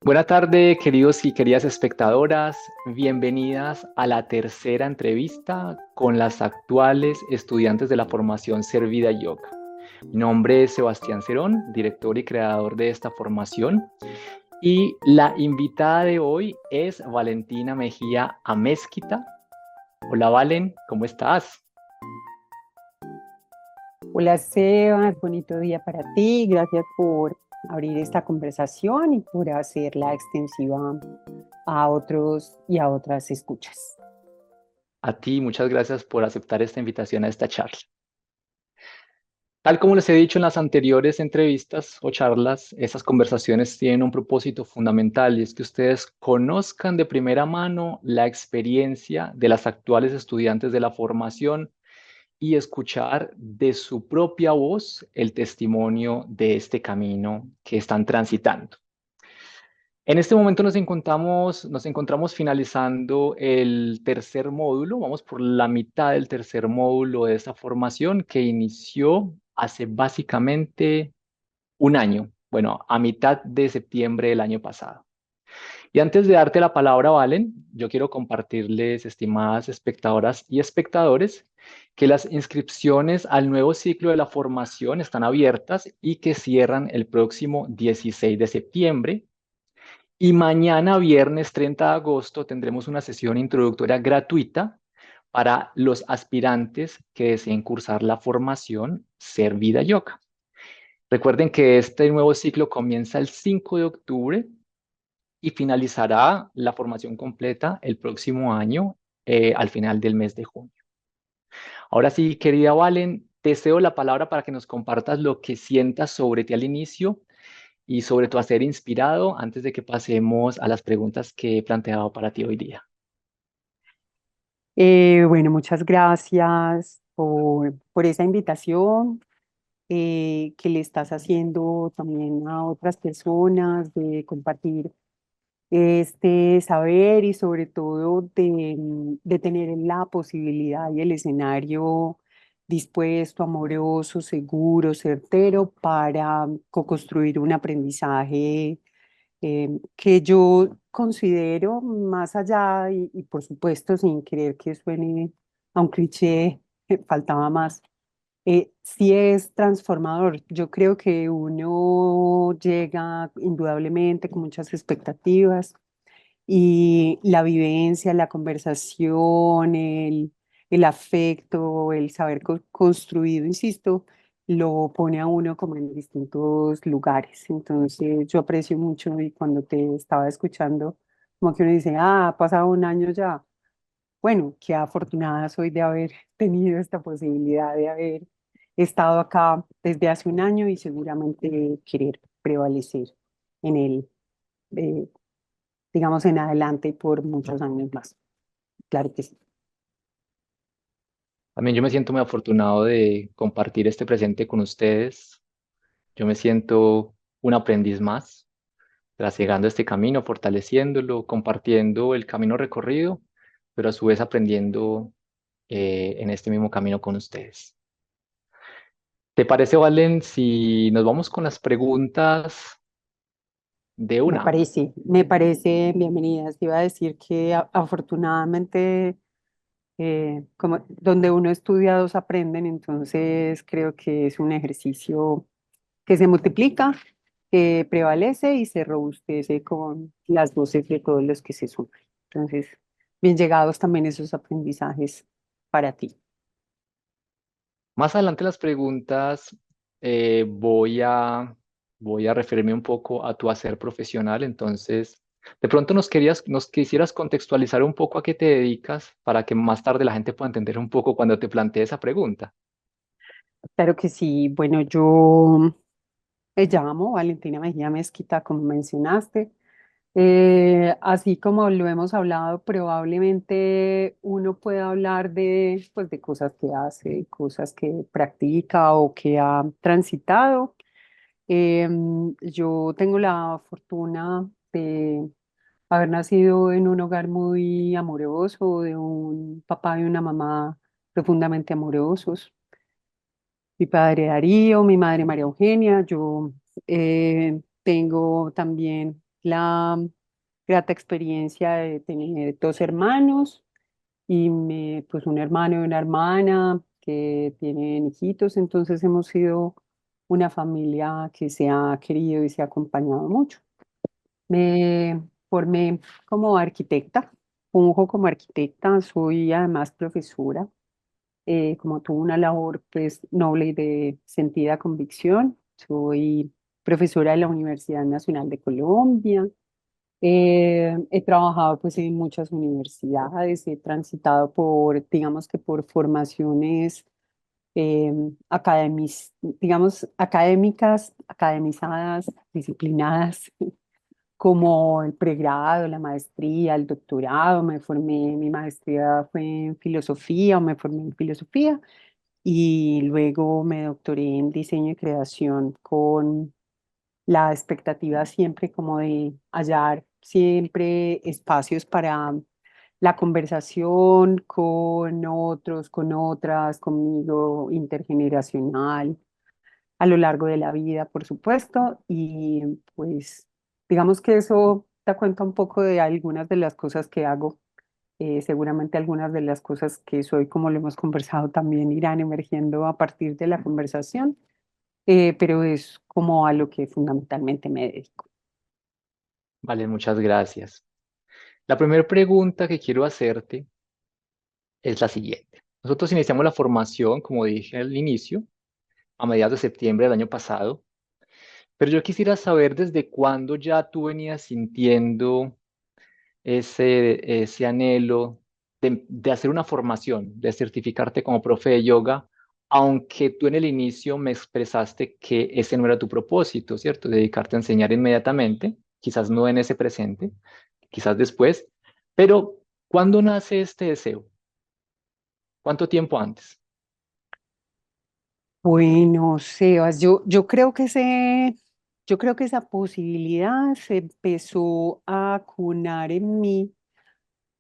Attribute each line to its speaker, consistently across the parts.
Speaker 1: Buenas tardes, queridos y queridas espectadoras. Bienvenidas a la tercera entrevista con las actuales estudiantes de la formación Servida Yoga. Mi nombre es Sebastián Cerón, director y creador de esta formación. Y la invitada de hoy es Valentina Mejía Amezquita. Hola Valen, ¿cómo estás?
Speaker 2: Hola Sebas, bonito día para ti. Gracias por abrir esta conversación y por hacerla extensiva a otros y a otras escuchas.
Speaker 1: A ti, muchas gracias por aceptar esta invitación a esta charla. Tal como les he dicho en las anteriores entrevistas o charlas, estas conversaciones tienen un propósito fundamental y es que ustedes conozcan de primera mano la experiencia de las actuales estudiantes de la formación y escuchar de su propia voz el testimonio de este camino que están transitando. En este momento nos encontramos finalizando el tercer módulo. Vamos por la mitad del tercer módulo de esta formación que inició hace básicamente un año. Bueno, a mitad de septiembre del año pasado. Y antes de darte la palabra, Valen, yo quiero compartirles, estimadas espectadoras y espectadores, que las inscripciones al nuevo ciclo de la formación están abiertas y que cierran el próximo 16 de septiembre. Y mañana, viernes 30 de agosto, tendremos una sesión introductoria gratuita para los aspirantes que deseen cursar la formación Ser Vida Yoga. Recuerden que este nuevo ciclo comienza el 5 de octubre y finalizará la formación completa el próximo año, al final del mes de junio. Ahora sí, querida Valen, te cedo la palabra para que nos compartas lo que sientas sobre ti al inicio y sobre tu hacer inspirado antes de que pasemos a las preguntas que he planteado para ti hoy día.
Speaker 2: Bueno, muchas gracias por esa invitación que le estás haciendo también a otras personas de compartir este saber y sobre todo de tener la posibilidad y el escenario dispuesto, amoroso, seguro, certero para co-construir un aprendizaje que yo considero más allá y por supuesto sin querer que suene a un cliché, faltaba más. Sí es transformador. Yo creo que uno llega indudablemente con muchas expectativas y la vivencia, la conversación, el afecto, el saber construido, insisto, lo pone a uno como en distintos lugares. Entonces yo aprecio mucho y cuando te estaba escuchando, como que uno dice, ah, ha pasado un año ya. Bueno, qué afortunada soy de haber tenido esta posibilidad de haber estado acá desde hace un año y seguramente querer prevalecer en él, eh, digamos, en adelante por muchos años más. Claro que sí.
Speaker 1: También yo me siento muy afortunado de compartir este presente con ustedes. Yo me siento un aprendiz más, trasegando este camino, fortaleciéndolo, compartiendo el camino recorrido, pero a su vez aprendiendo en este mismo camino con ustedes. ¿Te parece, Valen, si nos vamos con las preguntas de una?
Speaker 2: Me parece bienvenidas. Iba a decir que afortunadamente, como donde uno estudia, dos aprenden, entonces creo que es un ejercicio que se multiplica, que prevalece y se robustece con las voces de todos los que se suman. Entonces, bien llegados también esos aprendizajes para ti.
Speaker 1: Más adelante las preguntas eh, voy a, voy a referirme un poco a tu hacer profesional. Entonces, de pronto nos quisieras contextualizar un poco a qué te dedicas para que más tarde la gente pueda entender un poco cuando te plantee esa pregunta.
Speaker 2: Claro que sí. Bueno, yo me llamo Valentina Mejía Mezquita, como mencionaste. Así como lo hemos hablado, probablemente uno pueda hablar pues, de cosas que hace, cosas que practica o que ha transitado. Yo tengo la fortuna de haber nacido en un hogar muy amoroso, de un papá y una mamá profundamente amorosos. Mi padre Darío, mi madre María Eugenia. Yo tengo también la grata experiencia de tener dos hermanos y pues un hermano y una hermana que tienen hijitos, entonces hemos sido una familia que se ha querido y se ha acompañado mucho. Me formé como arquitecta, funjo como arquitecta, soy además profesora, como tuve una labor pues noble y de sentida convicción, soy profesora de la Universidad Nacional de Colombia. He trabajado pues en muchas universidades, he transitado por, digamos que por formaciones eh, digamos, académicas, academizadas, disciplinadas, como el pregrado, la maestría, el doctorado. Me formé, mi maestría fue en filosofía, o me formé en filosofía, y luego me doctoré en diseño y creación con la expectativa siempre como de hallar siempre espacios para la conversación con otros, con otras, conmigo, intergeneracional, a lo largo de la vida, por supuesto. Y pues digamos que eso te cuenta un poco de algunas de las cosas que hago. Seguramente algunas de las cosas que soy, como lo hemos conversado, también irán emergiendo a partir de la conversación, pero es como a lo que fundamentalmente me dedico.
Speaker 1: Vale, muchas gracias. La primera pregunta que quiero hacerte es la siguiente. Nosotros iniciamos la formación, como dije al inicio, a mediados de septiembre del año pasado, pero yo quisiera saber desde cuándo ya tú venías sintiendo ese anhelo de hacer una formación, de certificarte como profe de yoga, aunque tú en el inicio me expresaste que ese no era tu propósito, ¿cierto? Dedicarte a enseñar inmediatamente, quizás no en ese presente, quizás después, pero ¿cuándo nace este deseo? ¿Cuánto tiempo antes?
Speaker 2: Bueno, Sebas, yo creo que esa posibilidad se empezó a acunar en mí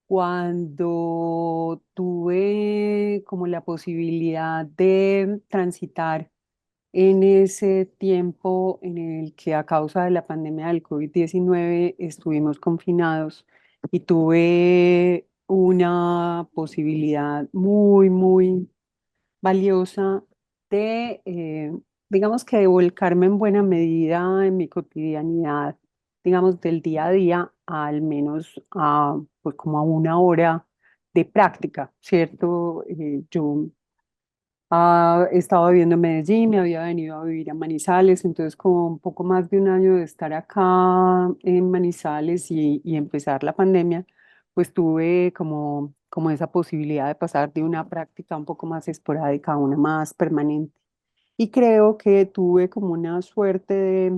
Speaker 2: cuando tuve como la posibilidad de transitar en ese tiempo en el que a causa de la pandemia del COVID-19 estuvimos confinados, y tuve una posibilidad muy, muy valiosa de, digamos que de volcarme en buena medida en mi cotidianidad, digamos, del día a día, al menos a, pues como a una hora de práctica, ¿cierto? Yo estaba viviendo en Medellín, me había venido a vivir a Manizales, entonces con un poco más de un año de estar acá en Manizales y empezar la pandemia, pues tuve como esa posibilidad de pasar de una práctica un poco más esporádica a una más permanente. Y creo que tuve como una suerte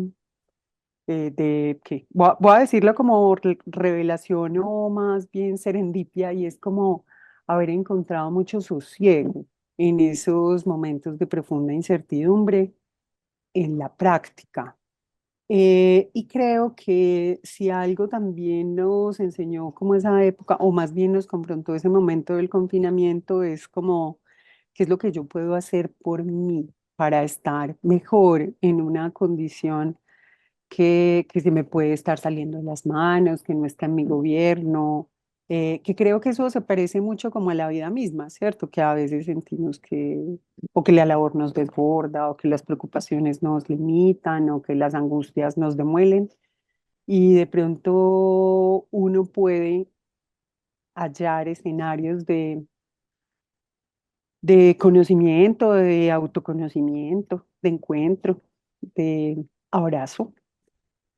Speaker 2: que voy a decirlo como revelación o más bien serendipia, y es como haber encontrado mucho sosiego en esos momentos de profunda incertidumbre en la práctica. Y creo que si algo también nos enseñó como esa época, o más bien nos confrontó ese momento del confinamiento, es como, ¿qué es lo que yo puedo hacer por mí para estar mejor en una condición que se me puede estar saliendo de las manos, que no está en mi gobierno? Que creo que eso se parece mucho como a la vida misma, ¿cierto? Que a veces sentimos que, o que la labor nos desborda, o que las preocupaciones nos limitan, o que las angustias nos demuelen, y de pronto uno puede hallar escenarios de conocimiento, de autoconocimiento, de encuentro, de abrazo.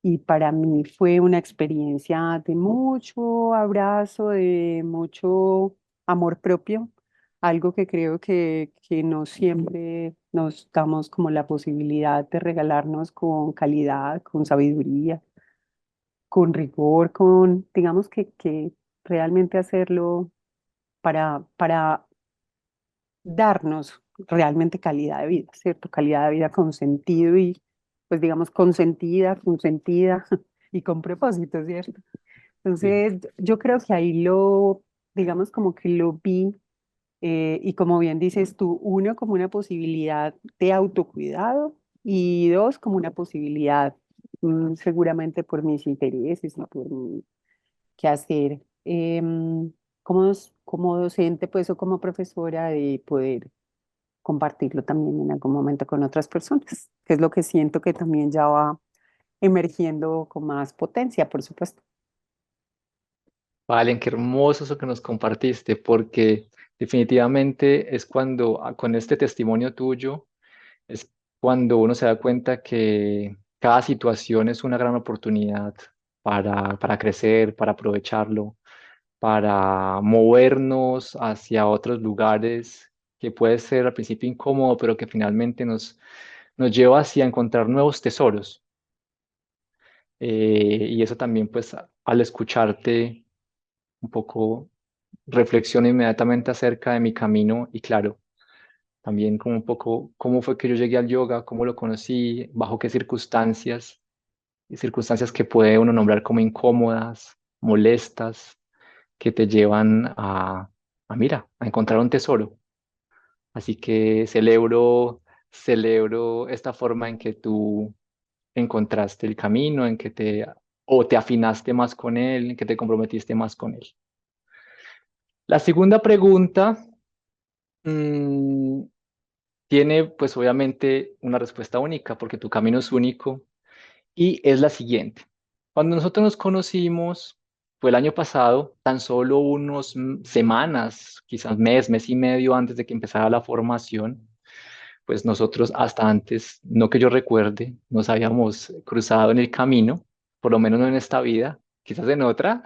Speaker 2: Y para mí fue una experiencia de mucho abrazo, de mucho amor propio, algo que creo que no siempre nos damos como la posibilidad de regalarnos con calidad, con sabiduría, con rigor, con, digamos que realmente hacerlo para darnos realmente calidad de vida, ¿cierto? Calidad de vida con sentido y, pues digamos, consentida y con propósito, ¿cierto?
Speaker 1: Sí.
Speaker 2: Entonces, yo creo que ahí digamos, como que lo vi, y como bien dices tú, uno, como una posibilidad de autocuidado, y dos, como una posibilidad seguramente por mis intereses y por mi quehacer como, como docente, pues, o como profesora, de poder compartirlo también en algún momento con otras personas, que es lo que siento que también ya va emergiendo con más potencia, por supuesto.
Speaker 1: Valen, qué hermoso eso que nos compartiste, porque definitivamente es cuando, con este testimonio tuyo, es cuando uno se da cuenta que cada situación es una gran oportunidad para crecer, para aprovecharlo, para movernos hacia otros lugares que puede ser al principio incómodo, pero que finalmente nos lleva hacia encontrar nuevos tesoros. Y eso también, pues, al escucharte un poco, reflexiono inmediatamente acerca de mi camino y claro, también como un poco cómo fue que yo llegué al yoga, cómo lo conocí, bajo qué circunstancias, y circunstancias que puede uno nombrar como incómodas, molestas, que te llevan mira, a encontrar un tesoro. Así que celebro esta forma en que tú encontraste el camino, en que o te afinaste más con él, en que te comprometiste más con él. La segunda pregunta mm, tiene pues obviamente una respuesta única porque tu camino es único y es la siguiente. Cuando nosotros nos conocimos, fue el año pasado, tan solo unos semanas, quizás mes y medio antes de que empezara la formación, pues nosotros hasta antes, no que yo recuerde, nos habíamos cruzado en el camino, por lo menos no en esta vida, quizás en otra.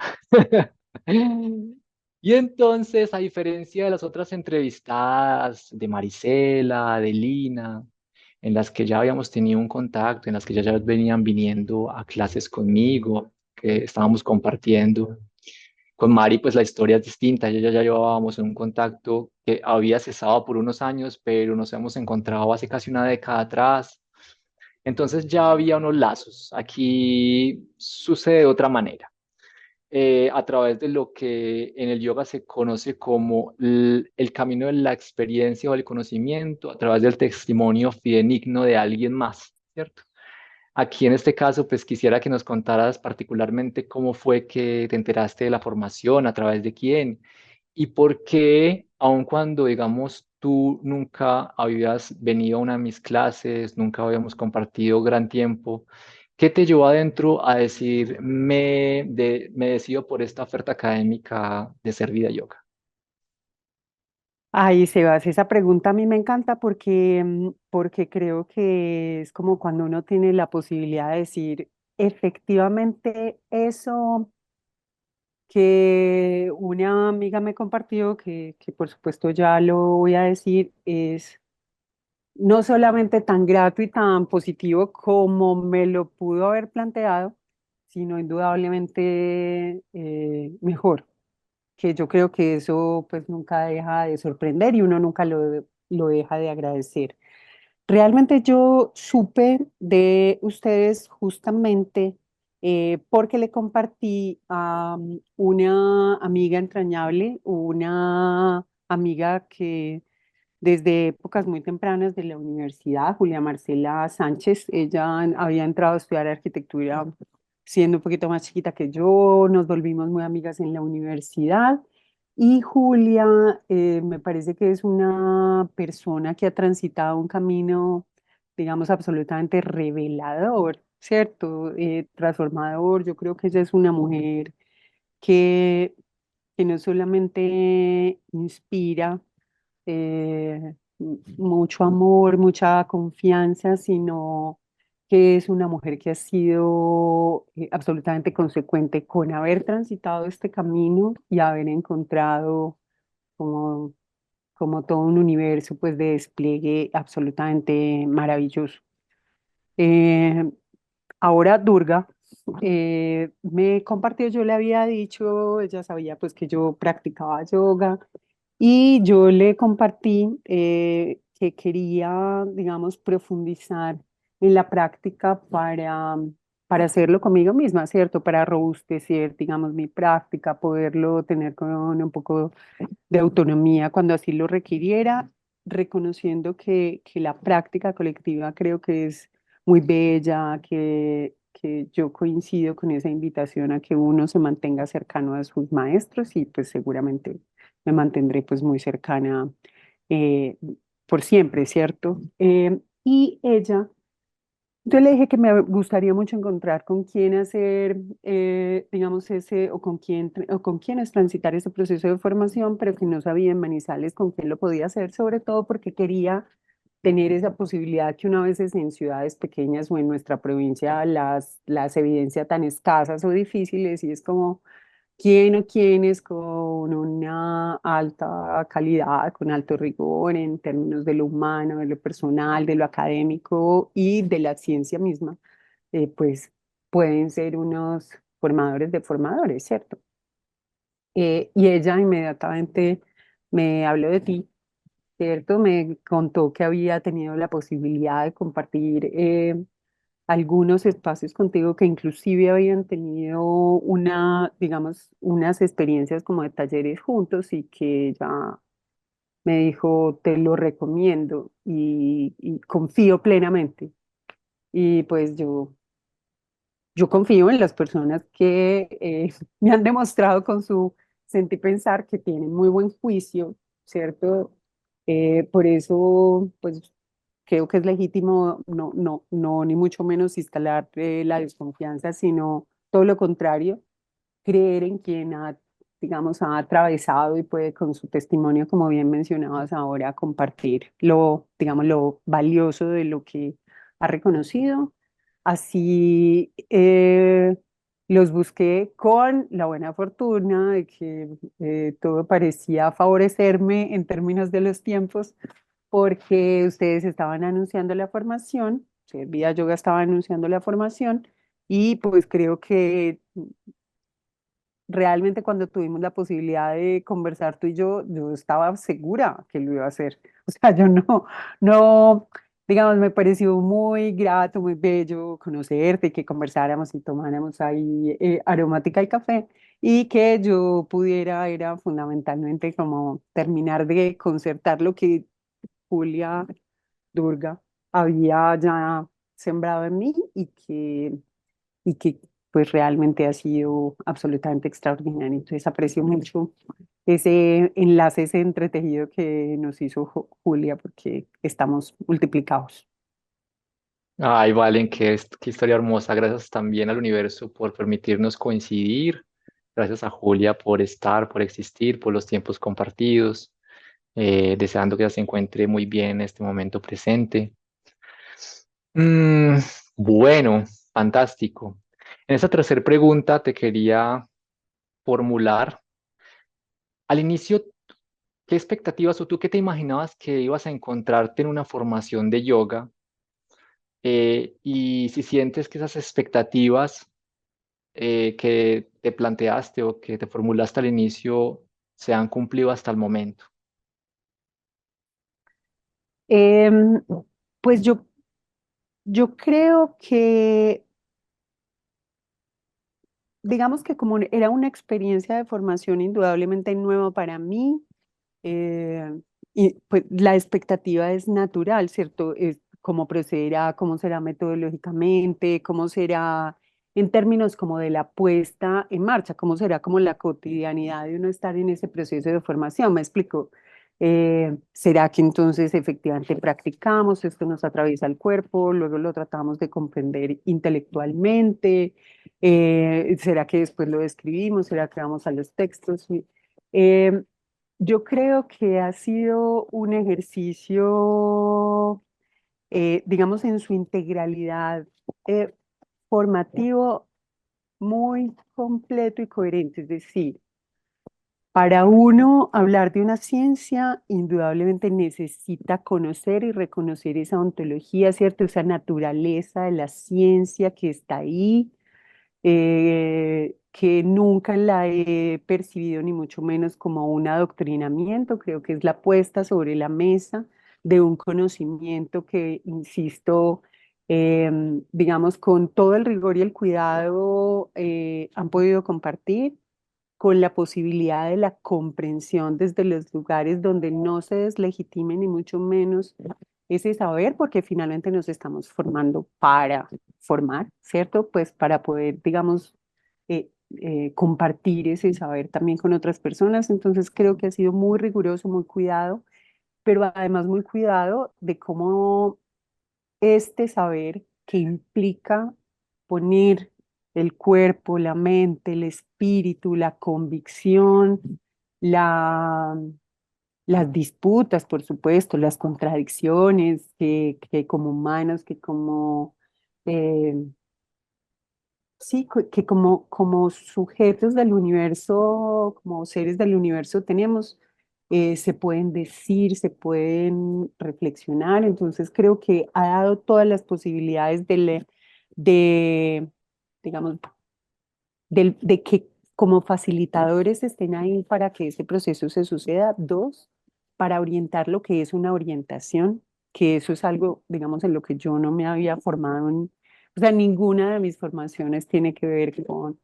Speaker 1: Y entonces, a diferencia de las otras entrevistadas de Marisela, de Lina, en las que ya habíamos tenido un contacto, en las que ya venían viniendo a clases conmigo, que estábamos compartiendo, con Mari, pues la historia es distinta. Ella ya llevábamos en un contacto que había cesado por unos años, pero nos hemos encontrado hace casi una década atrás. Entonces ya había unos lazos. Aquí sucede de otra manera, a través de lo que en el yoga se conoce como el camino de la experiencia o el conocimiento, a través del testimonio fidedigno de alguien más, ¿cierto? Aquí en este caso, pues quisiera que nos contaras particularmente cómo fue que te enteraste de la formación, a través de quién y por qué, aun cuando, digamos, tú nunca habías venido a una de mis clases, nunca habíamos compartido gran tiempo, ¿qué te llevó adentro a decir, me decido por esta oferta académica de Ser Vida Yoga?
Speaker 2: Ay, Sebas, esa pregunta a mí me encanta porque, porque creo que es como cuando uno tiene la posibilidad de decir, efectivamente, eso que una amiga me compartió, que por supuesto ya lo voy a decir, es no solamente tan grato y tan positivo como me lo pudo haber planteado, sino indudablemente mejor, que yo creo que eso pues nunca deja de sorprender y uno nunca lo deja de agradecer. Realmente yo supe de ustedes justamente porque le compartí a una amiga entrañable, una amiga que desde épocas muy tempranas de la universidad, Julia Marcela Sánchez. Ella había entrado a estudiar arquitectura siendo un poquito más chiquita que yo, nos volvimos muy amigas en la universidad. Y Julia me parece que es una persona que ha transitado un camino, digamos, absolutamente revelador, ¿cierto? Transformador. Yo creo que ella es una mujer que, que no solamente inspira, mucho amor, mucha confianza, sino que es una mujer que ha sido absolutamente consecuente con haber transitado este camino y haber encontrado como, como todo un universo pues de despliegue absolutamente maravilloso. Eh, Ahora Durga me compartió, yo le había dicho, ella sabía pues que yo practicaba yoga y yo le compartí que quería, digamos, profundizar en la práctica para hacerlo conmigo misma, ¿cierto? Para robustecer, digamos, mi práctica, poderlo tener con un poco de autonomía cuando así lo requiriera, reconociendo que la práctica colectiva creo que es muy bella, que yo coincido con esa invitación a que uno se mantenga cercano a sus maestros y pues seguramente me mantendré pues muy cercana eh, por siempre, ¿cierto? Y ella, yo le dije que me gustaría mucho encontrar con quién hacer, digamos, ese, o con quién, o con quiénes transitar ese proceso de formación, pero que no sabía en Manizales con quién lo podía hacer, sobre todo porque quería tener esa posibilidad que una vez en ciudades pequeñas o en nuestra provincia las evidencias tan escasas o difíciles y es como quién o quiénes con una alta calidad, con alto rigor en términos de lo humano, de lo personal, de lo académico y de la ciencia misma, pues pueden ser unos formadores de formadores, ¿cierto? Y ella inmediatamente me habló de ti, ¿cierto? Me contó que había tenido la posibilidad de compartir algunos espacios contigo que inclusive habían tenido una, digamos, unas experiencias como de talleres juntos y que ella me dijo, te lo recomiendo y confío plenamente. Y pues yo confío en las personas que me han demostrado con su sentir pensar que tienen muy buen juicio, ¿cierto? Por eso, pues creo que es legítimo no, ni mucho menos instalar la desconfianza, sino todo lo contrario, creer en quien ha, digamos, ha atravesado y puede con su testimonio, como bien mencionabas ahora, compartir lo, digamos, lo valioso de lo que ha reconocido. Así los busqué con la buena fortuna de que todo parecía favorecerme en términos de los tiempos, porque ustedes estaban anunciando la formación, Vida Yoga estaba anunciando la formación, y pues creo que realmente cuando tuvimos la posibilidad de conversar tú y yo estaba segura que lo iba a hacer. O sea, yo no, digamos, me pareció muy grato, muy bello conocerte y que conversáramos y tomáramos ahí aromática y café y que yo pudiera, era fundamentalmente como terminar de concertar lo que Julia Durga había ya sembrado en mí y que pues realmente ha sido absolutamente extraordinario. Entonces aprecio mucho ese enlace, ese entretejido que nos hizo Julia porque estamos multiplicados.
Speaker 1: Ay, Valen, qué historia hermosa. Gracias también al universo por permitirnos coincidir. Gracias a Julia por estar, por existir, por los tiempos compartidos. Deseando que ella se encuentre muy bien en este momento presente. Mm, bueno, fantástico. En esta tercera pregunta te quería formular, al inicio, ¿qué expectativas o tú qué te imaginabas que ibas a encontrarte en una formación de yoga? Y si sientes que esas expectativas que te planteaste o que te formulaste al inicio se han cumplido hasta el momento.
Speaker 2: Em, pues yo creo que, digamos que como era una experiencia de formación indudablemente nueva para mí, y pues la expectativa es natural, ¿cierto? Es cómo procederá, cómo será metodológicamente, cómo será en términos como de la puesta en marcha, cómo será como la cotidianidad de uno estar en ese proceso de formación. Me explico. ¿Será que entonces efectivamente practicamos, esto nos atraviesa el cuerpo, luego lo tratamos de comprender intelectualmente? ¿Será que después lo describimos? ¿Será que vamos a los textos? Eh, yo creo que ha sido un ejercicio, digamos, en su integralidad, eh, formativo muy completo y coherente. Es decir, para uno hablar de una ciencia, indudablemente necesita conocer y reconocer esa ontología, ¿cierto? Esa naturaleza de la ciencia que está ahí, que nunca la he percibido ni mucho menos como un adoctrinamiento, creo que es la puesta sobre la mesa de un conocimiento que, insisto, digamos, con todo el rigor y el cuidado han podido compartir con la posibilidad de la comprensión desde los lugares donde no se deslegitime ni mucho menos ese saber, porque finalmente nos estamos formando para formar, ¿cierto? Pues para poder, digamos, compartir ese saber también con otras personas. Entonces creo que ha sido muy riguroso, muy cuidado, pero además muy cuidado de cómo este saber que implica poner el cuerpo, la mente, el espíritu, la convicción, la, las disputas, por supuesto, las contradicciones que como humanos, que como, eh, sí, que como, como sujetos del universo, como seres del universo tenemos, se pueden decir, se pueden reflexionar. Entonces creo que ha dado todas las posibilidades de digamos, de que como facilitadores estén ahí para que ese proceso se suceda. Dos, para orientar lo que es una orientación, que eso es algo, digamos, en lo que yo no me había formado o sea, ninguna de mis formaciones tiene que ver con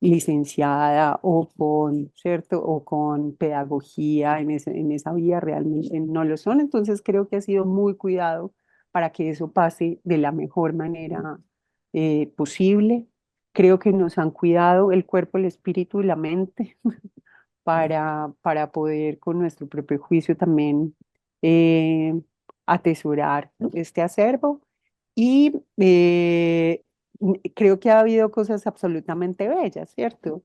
Speaker 2: licenciada o con, ¿cierto? O con pedagogía en esa vía, realmente no lo son. Entonces creo que ha sido muy cuidado para que eso pase de la mejor manera posible. Creo que nos han cuidado el cuerpo, el espíritu y la mente para poder con nuestro propio juicio también eh, atesorar este acervo. Y creo que ha habido cosas absolutamente bellas, ¿cierto?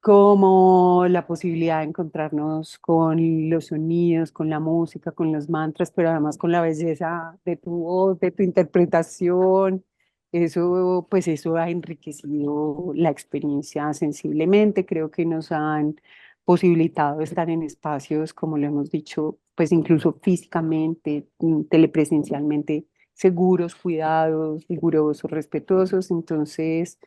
Speaker 2: Como la posibilidad de encontrarnos con los sonidos, con la música, con los mantras, pero además con la belleza de tu voz, de tu interpretación. Eso, pues eso ha enriquecido la experiencia sensiblemente. Creo que nos han posibilitado estar en espacios, como lo hemos dicho, pues incluso físicamente, telepresencialmente, seguros, cuidados, rigurosos, respetuosos. Entonces,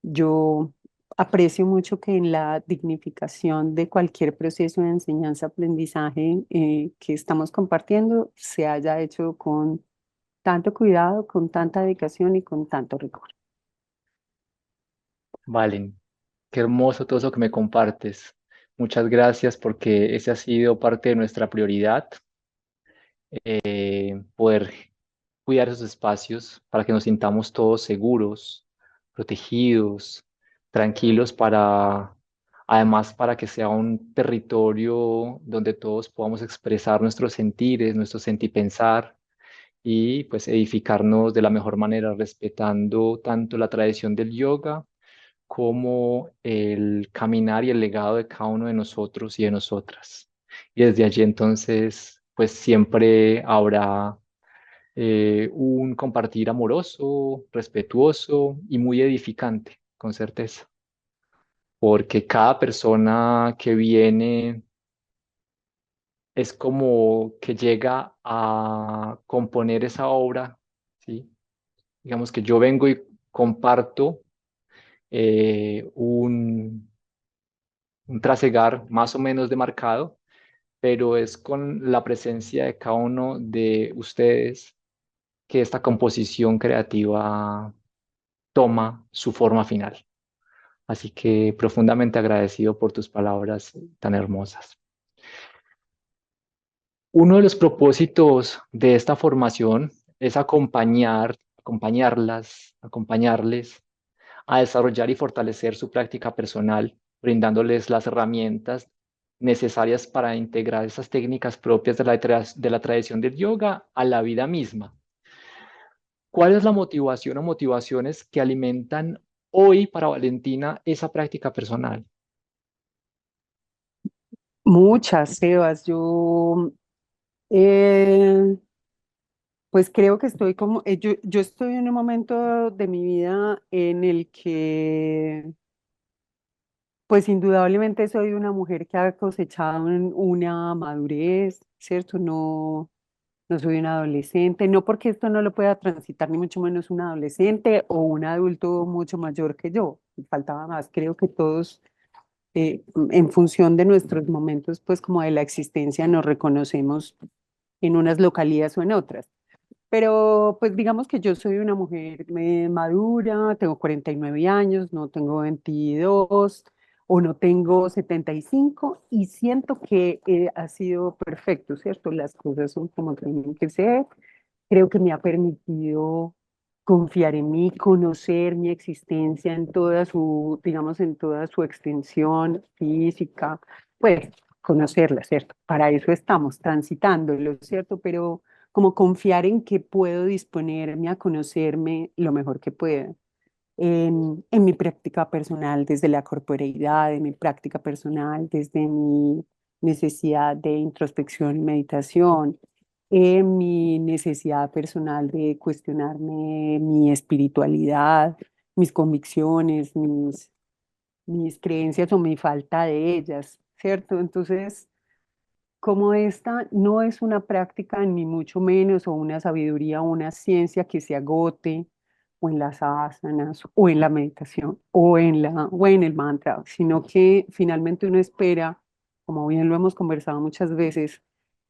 Speaker 2: yo aprecio mucho que en la dignificación de cualquier proceso de enseñanza-aprendizaje que estamos compartiendo se haya hecho con tanto cuidado, con tanta dedicación y con tanto rigor.
Speaker 1: Valen, qué hermoso todo eso que me compartes. Muchas gracias porque ese ha sido parte de nuestra prioridad, poder cuidar esos espacios para que nos sintamos todos seguros, protegidos, tranquilos además para que sea un territorio donde todos podamos expresar nuestros sentires, nuestro sentipensar y pues edificarnos de la mejor manera, respetando tanto la tradición del yoga como el caminar y el legado de cada uno de nosotros y de nosotras. Y desde allí entonces, pues siempre habrá un compartir amoroso, respetuoso y muy edificante, con certeza, porque cada persona que viene es como que llega a componer esa obra, ¿sí? Digamos que yo vengo y comparto un trasegar más o menos demarcado, pero es con la presencia de cada uno de ustedes que esta composición creativa toma su forma final. Así que profundamente agradecido por tus palabras tan hermosas. Uno de los propósitos de esta formación es acompañarles a desarrollar y fortalecer su práctica personal, brindándoles las herramientas necesarias para integrar esas técnicas propias de la tradición del yoga a la vida misma. ¿Cuál es la motivación o motivaciones que alimentan hoy para Valentina esa práctica personal?
Speaker 2: Muchas, Sebas. Yo, eh, pues creo que estoy como, yo estoy en un momento de mi vida en el que pues indudablemente soy una mujer que ha cosechado una madurez, ¿cierto? No, no soy una adolescente, no porque esto no lo pueda transitar ni mucho menos un adolescente o un adulto mucho mayor que yo. Faltaba más, creo que todos en función de nuestros momentos, pues como de la existencia, nos reconocemos en unas localidades o en otras. Pero pues digamos que yo soy una mujer madura, tengo 49 años, no tengo 22. o no tengo 75 y siento que ha sido perfecto, ¿cierto? Las cosas son como tienen que ser. Creo que me ha permitido confiar en mí, conocer mi existencia en toda su, digamos, en toda su extensión física, pues conocerla, ¿cierto? Para eso estamos transitándolo, ¿cierto? Pero como confiar en que puedo disponerme a conocerme lo mejor que pueda en mi práctica personal, desde la corporeidad, en mi práctica personal, desde mi necesidad de introspección y meditación, en mi necesidad personal de cuestionarme mi espiritualidad, mis convicciones, mis creencias o mi falta de ellas, ¿cierto? Entonces, como esta no es una práctica ni mucho menos o una sabiduría o una ciencia que se agote o en las asanas o en la meditación o en el mantra, sino que finalmente uno espera, como bien lo hemos conversado muchas veces,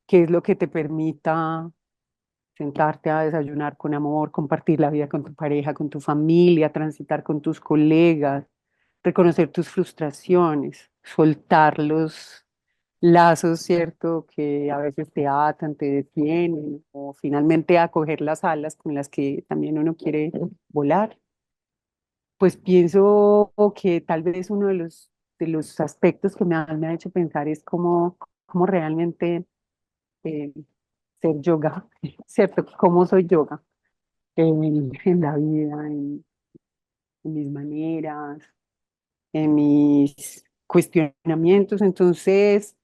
Speaker 2: qué es lo que te permita sentarte a desayunar con amor, compartir la vida con tu pareja, con tu familia, transitar con tus colegas, reconocer tus frustraciones, soltar los lazos, ¿cierto? Que a veces te atan, te detienen, o finalmente acoger las alas con las que también uno quiere volar. Pues pienso que tal vez uno de los aspectos que más me ha hecho pensar es cómo realmente eh, ser yoga, ¿cierto? ¿Cómo soy yoga en la vida, en mis maneras, en mis cuestionamientos? Entonces,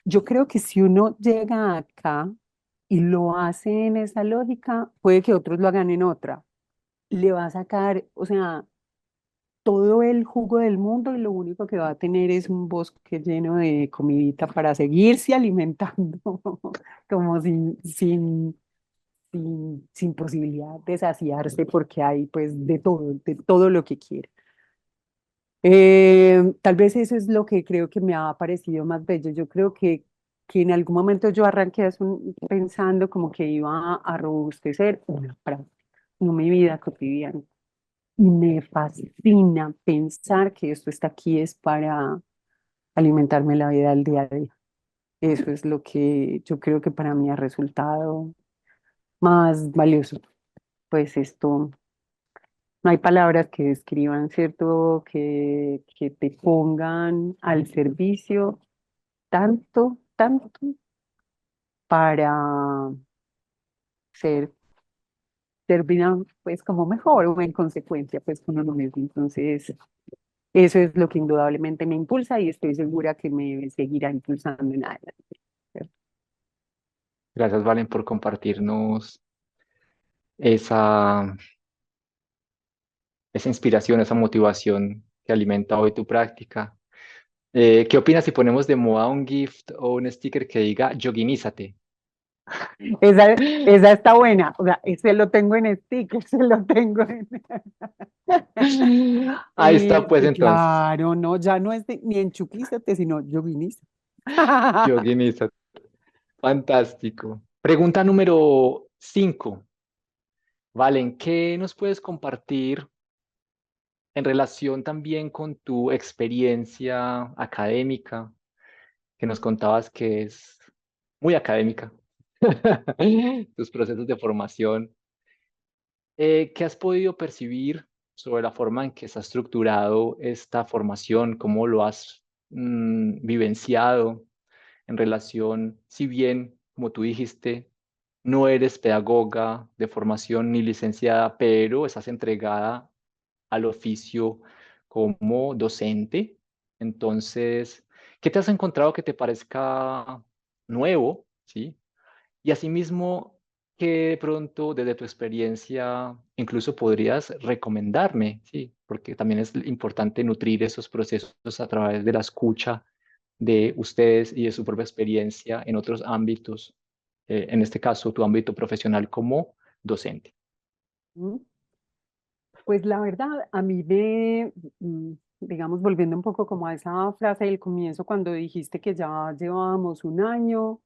Speaker 2: yo creo que si uno llega acá y lo hace en esa lógica, puede que otros lo hagan en otra. Le va a sacar, o sea, todo el jugo del mundo y lo único que va a tener es un bosque lleno de comidita para seguirse alimentando, como sin posibilidad de saciarse porque hay pues de todo lo que quiere. Tal vez eso es lo que creo que me ha parecido más bello. Yo creo que en algún momento yo arranqué pensando como que iba a robustecer una práctica, no mi vida cotidiana. Y me fascina pensar que esto está aquí es para alimentarme la vida del día a día. Eso es lo que yo creo que para mí ha resultado más valioso. Pues esto, no hay palabras que describan, ¿cierto? Que te pongan al servicio tanto para ser, ser vida, pues como mejor o en consecuencia, pues con uno mismo. Entonces, eso es lo que indudablemente me impulsa y estoy segura que me seguirá impulsando en adelante.
Speaker 1: Gracias, Valen, por compartirnos esa, esa inspiración, esa motivación que alimenta hoy tu práctica. ¿Qué opinas si ponemos de moda un gift o un sticker que diga yoginízate?
Speaker 2: Esa está buena, o sea, ese lo tengo en sticker, se lo tengo en...
Speaker 1: Ahí está, pues
Speaker 2: Sí,
Speaker 1: entonces,
Speaker 2: claro, no, ya no es ni enchuquízate, sino yoguinízate.
Speaker 1: yoginízate. Fantástico. Pregunta número 5. Valen, ¿qué nos puedes compartir en relación también con tu experiencia académica, que nos contabas que es muy académica, tus procesos de formación? ¿Qué has podido percibir sobre la forma en que se ha estructurado esta formación? ¿Cómo lo has vivenciado en relación, si bien, como tú dijiste, no eres pedagoga de formación ni licenciada, pero estás entregada al oficio como docente? Entonces, ¿qué te has encontrado que te parezca nuevo? ¿Sí? Y asimismo, que de pronto desde tu experiencia incluso podrías recomendarme, ¿sí? Porque también es importante nutrir esos procesos a través de la escucha de ustedes y de su propia experiencia en otros ámbitos, en este caso tu ámbito profesional como docente.
Speaker 2: Mm, Pues la verdad, digamos, volviendo un poco como a esa frase del comienzo, cuando dijiste que ya llevábamos un año,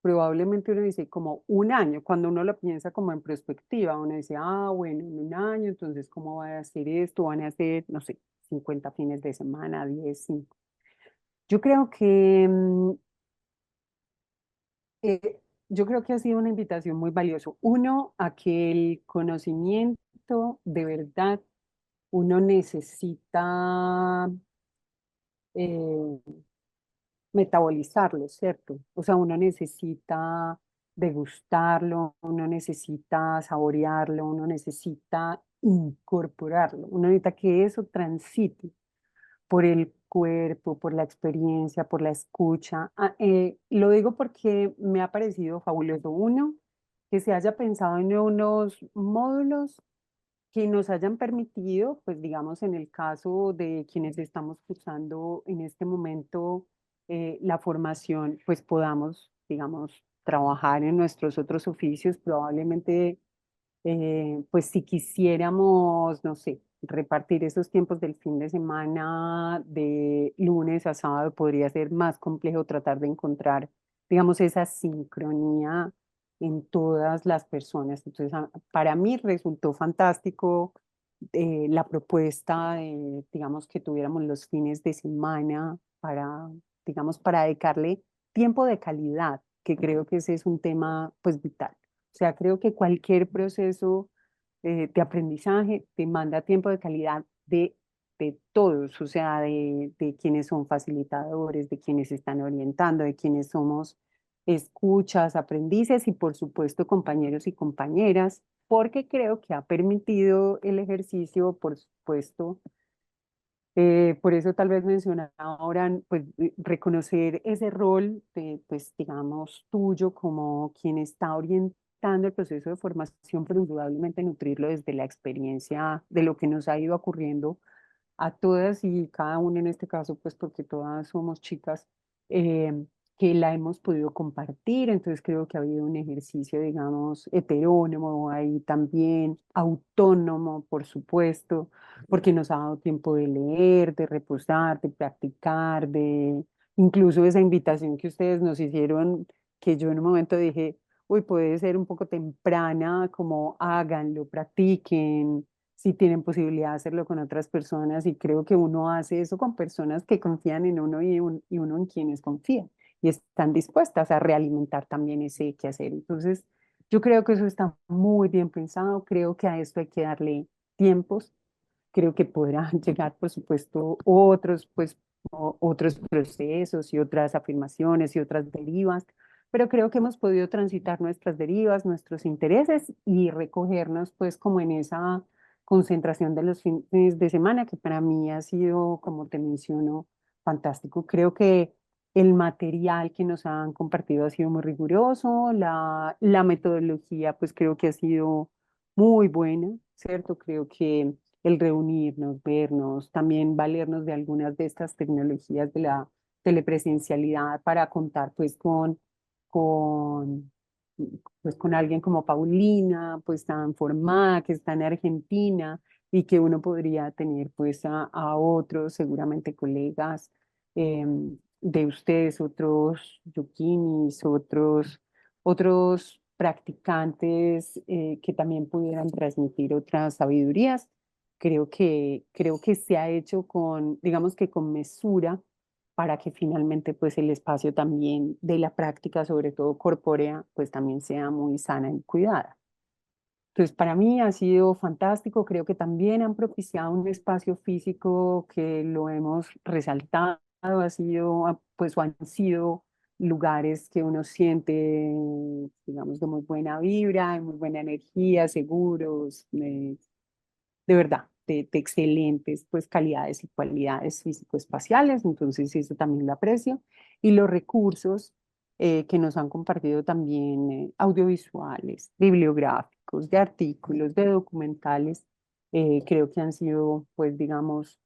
Speaker 2: probablemente uno dice como un año, cuando uno lo piensa como en perspectiva, uno dice, ah, bueno, en un año, entonces, ¿cómo va a hacer esto? Van a hacer, no sé, 50 fines de semana, 10, 5. Yo creo que eh, yo creo que ha sido una invitación muy valiosa. Uno, a que el conocimiento de verdad uno necesita eh, metabolizarlo, ¿cierto? O sea, uno necesita degustarlo, uno necesita saborearlo, uno necesita incorporarlo, uno necesita que eso transite por el cuerpo, por la experiencia, por la escucha. Lo digo porque me ha parecido fabuloso. Uno, que se haya pensado en unos módulos que nos hayan permitido, pues digamos en el caso de quienes estamos cursando en este momento la formación, pues podamos, digamos, trabajar en nuestros otros oficios, probablemente pues si quisiéramos, no sé, repartir esos tiempos del fin de semana de lunes a sábado, podría ser más complejo tratar de encontrar, digamos, esa sincronía en todas las personas. Entonces, para mí resultó fantástico la propuesta de, digamos, que tuviéramos los fines de semana para, digamos, para dedicarle tiempo de calidad, que creo que ese es un tema, pues, vital. O sea, creo que cualquier proceso de aprendizaje demanda tiempo de calidad de todos, o sea, de quienes son facilitadores, de quienes están orientando, de quienes somos escuchas, aprendices y por supuesto compañeros y compañeras, porque creo que ha permitido el ejercicio, por supuesto, por eso tal vez mencionar ahora, pues reconocer ese rol de, pues digamos, tuyo como quien está orientando el proceso de formación, pero indudablemente nutrirlo desde la experiencia de lo que nos ha ido ocurriendo a todas y cada una en este caso, pues porque todas somos chicas, eh, que la hemos podido compartir. Entonces creo que ha habido un ejercicio, digamos, heterónomo ahí también, autónomo, por supuesto, porque nos ha dado tiempo de leer, de reposar, de practicar, de incluso esa invitación que ustedes nos hicieron, que yo en un momento dije, uy, puede ser un poco temprana, como háganlo, practiquen si tienen posibilidad de hacerlo con otras personas y creo que uno hace eso con personas que confían en uno y uno en quienes confía y están dispuestas a realimentar también ese quehacer. Entonces, yo creo que eso está muy bien pensado, creo que a esto hay que darle tiempos, creo que podrán llegar, por supuesto, otros, pues, otros procesos y otras afirmaciones y otras derivas, pero creo que hemos podido transitar nuestras derivas, nuestros intereses y recogernos, pues, como en esa concentración de los fines de semana, que para mí ha sido, como te menciono, fantástico. Creo que el material que nos han compartido ha sido muy riguroso, la metodología, pues, creo que ha sido muy buena, ¿cierto? Creo que el reunirnos, vernos, también valernos de algunas de estas tecnologías de la telepresencialidad para contar pues con, pues con alguien como Paulina, pues tan formada, que está en Argentina y que uno podría tener pues a otros, seguramente colegas de ustedes, otros yukinis, otros practicantes que también pudieran transmitir otras sabidurías. Creo que se ha hecho con, digamos que con mesura para que finalmente pues el espacio también de la práctica, sobre todo corpórea, pues también sea muy sana y cuidada. Entonces, para mí ha sido fantástico. Creo que también han propiciado un espacio físico que lo hemos resaltado. Ha sido, pues, o han sido lugares que uno siente, digamos, de muy buena vibra, de muy buena energía, seguros, de verdad, de excelentes pues calidades y cualidades físico-espaciales, entonces eso también lo aprecio. Y los recursos que nos han compartido también audiovisuales, bibliográficos, de artículos, de documentales, creo que han sido pues digamos,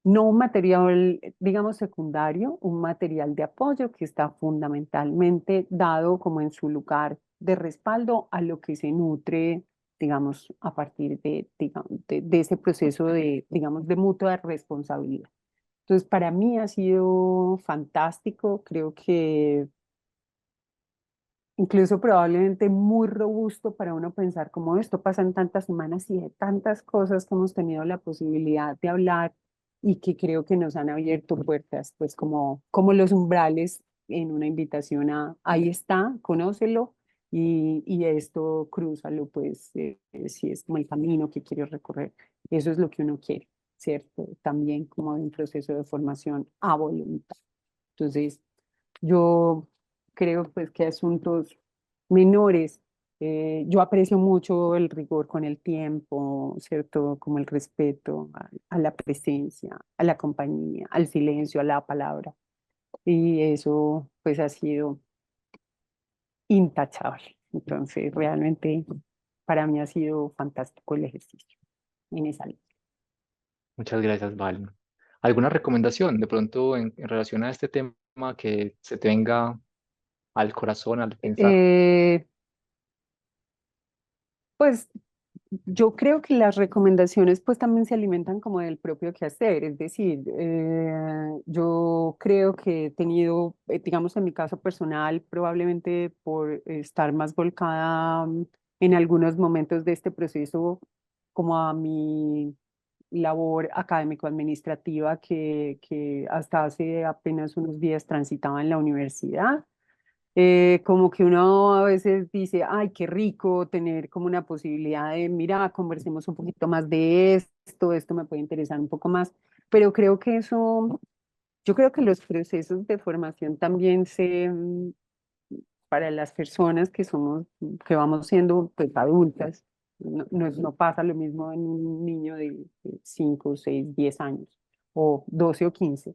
Speaker 2: no un material digamos secundario, un material de apoyo que está fundamentalmente dado como en su lugar de respaldo a lo que se nutre digamos, a partir de ese proceso de, digamos, de mutua responsabilidad. Entonces, para mí ha sido fantástico, creo que incluso probablemente muy robusto para uno pensar cómo esto pasa en tantas semanas y de tantas cosas que hemos tenido la posibilidad de hablar. y que creo que nos han abierto puertas, pues como los umbrales en una invitación a, ahí está, conócelo y esto crúzalo, pues si es como el camino que quieres recorrer. Eso es lo que uno quiere, ¿cierto? También como un proceso de formación a voluntad. Entonces, yo creo pues que asuntos menores, yo aprecio mucho el rigor con el tiempo, ¿cierto? Como el respeto a la presencia, a la compañía, al silencio, a la palabra. Y eso pues ha sido intachable. Entonces, realmente para mí ha sido fantástico el ejercicio en esa línea.
Speaker 1: Muchas gracias, Val. ¿Alguna recomendación de pronto en relación a este tema que se te venga al corazón al pensar?
Speaker 2: Eh, pues yo creo que las recomendaciones pues también se alimentan como del propio quehacer, es decir, yo creo que he tenido, digamos en mi caso personal, probablemente por estar más volcada en algunos momentos de este proceso como a mi labor académico-administrativa que hasta hace apenas unos días transitaba en la universidad. Como que uno a veces dice, ay, qué rico tener como una posibilidad de, mira, conversemos un poquito más de esto me puede interesar un poco más, pero creo que eso, yo creo que los procesos de formación también para las personas que somos, que vamos siendo pues adultas, no pasa lo mismo en un niño de 5, 6, 10 años, o 12 o 15,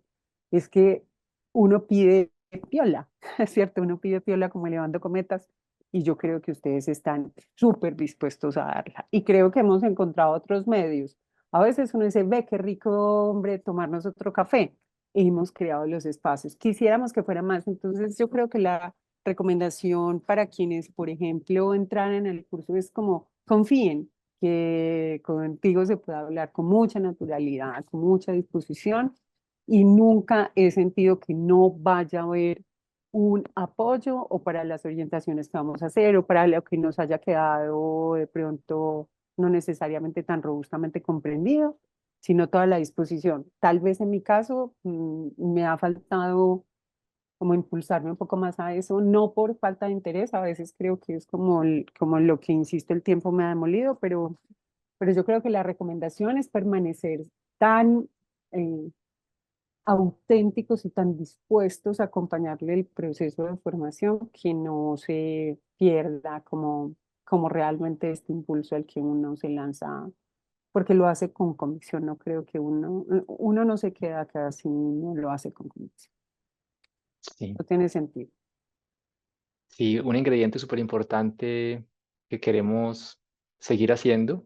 Speaker 2: es que uno pide piola, ¿cierto? Uno pide piola como elevando cometas, y yo creo que ustedes están súper dispuestos a darla. Y creo que hemos encontrado otros medios. A veces uno dice, ve qué rico, hombre, tomarnos otro café. Y hemos creado los espacios. Quisiéramos que fuera más. Entonces, yo creo que la recomendación para quienes, por ejemplo, entran en el curso es como confíen que contigo se puede hablar con mucha naturalidad, con mucha disposición y nunca he sentido que no vaya a haber un apoyo o para las orientaciones que vamos a hacer o para lo que nos haya quedado de pronto no necesariamente tan robustamente comprendido, sino toda la disposición. Tal vez en mi caso me ha faltado como impulsarme un poco más a eso, no por falta de interés, a veces creo que es como, como lo que insisto, el tiempo me ha demolido, pero yo creo que la recomendación es permanecer tan eh, auténticos y tan dispuestos a acompañarle el proceso de formación que no se pierda como realmente este impulso al que uno se lanza, porque lo hace con convicción, no creo que uno no se queda acá si no lo hace con convicción.
Speaker 1: Sí,
Speaker 2: No tiene sentido.
Speaker 1: sí, un ingrediente súper importante que queremos seguir haciendo.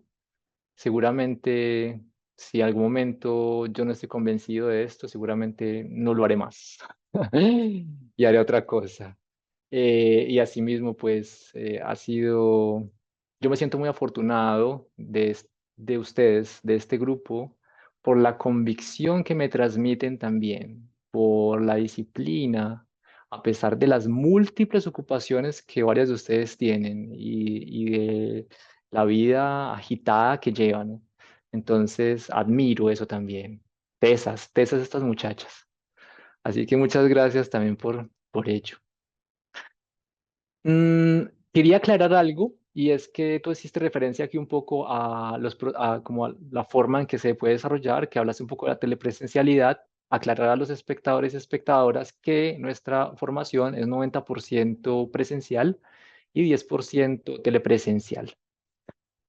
Speaker 1: Seguramente, si en algún momento yo no estoy convencido de esto, seguramente no lo haré más y haré otra cosa. Y asimismo, pues ha sido, yo me siento muy afortunado de ustedes, de este grupo, por la convicción que me transmiten también, por la disciplina, a pesar de las múltiples ocupaciones que varias de ustedes tienen y de la vida agitada que llevan. Entonces, admiro eso también. Tesas, tesas estas muchachas. Así que muchas gracias también por ello. Quería aclarar algo y es que tú hiciste referencia aquí un poco a como a la forma en que se puede desarrollar, que hablas un poco de la telepresencialidad, aclarar a los espectadores y espectadoras que nuestra formación es 90% presencial y 10% telepresencial,